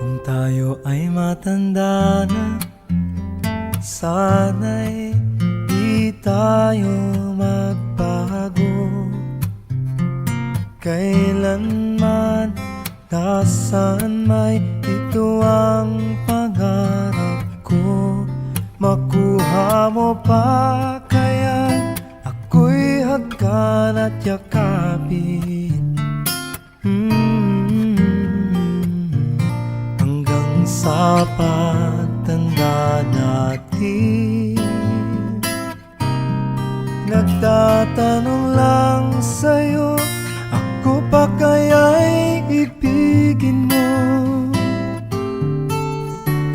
Kung tayo ay matanda na, sana'y di tayo magbago. Kailanman, nasaan may ito ang pangarap ko. Makuha mo pa kaya ako'y hagkan at yakapin, hanggang sa pagtanda natin. Nagtatanong lang sa'yo, ako pa kaya'y ibigin mo?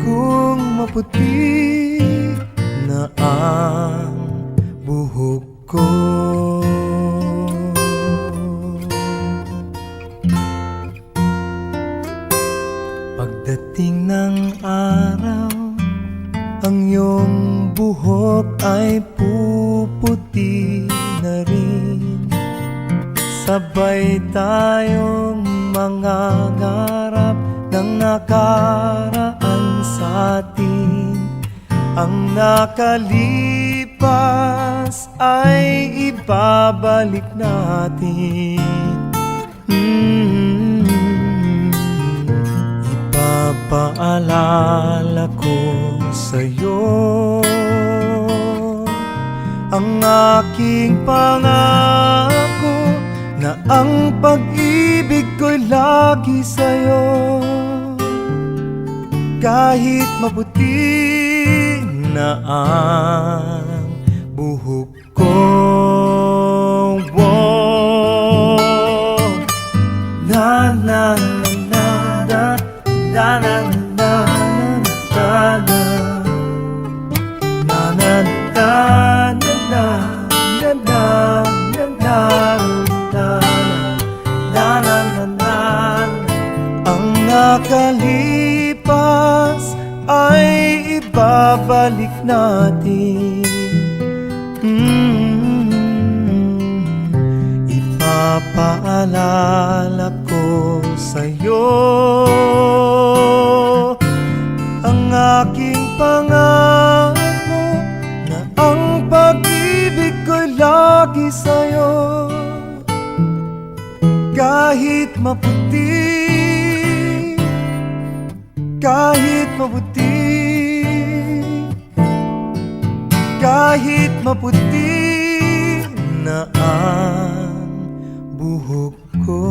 Kung maputi na ang buhok ko, pagdating ng araw, ang iyong buhok ay puputi na rin. Sabay tayong mangangarap ng nakaraan sa atin. Ang nakalipas ay ibabalik natin. Ipapaalala ko sa'yo ang aking pangako, na ang pag-ibig ko'y lagi sa'yo. Kahit maputi na ang buhok ko, na na na na na na na na na nakalipas ay ibabalik natin. Ipapaalala ko sa'yo ang aking pangako, na ang pag-ibig ko'y lagi sa'yo. Kahit maputi, kahit maputi, kahit maputi na ang buhok ko.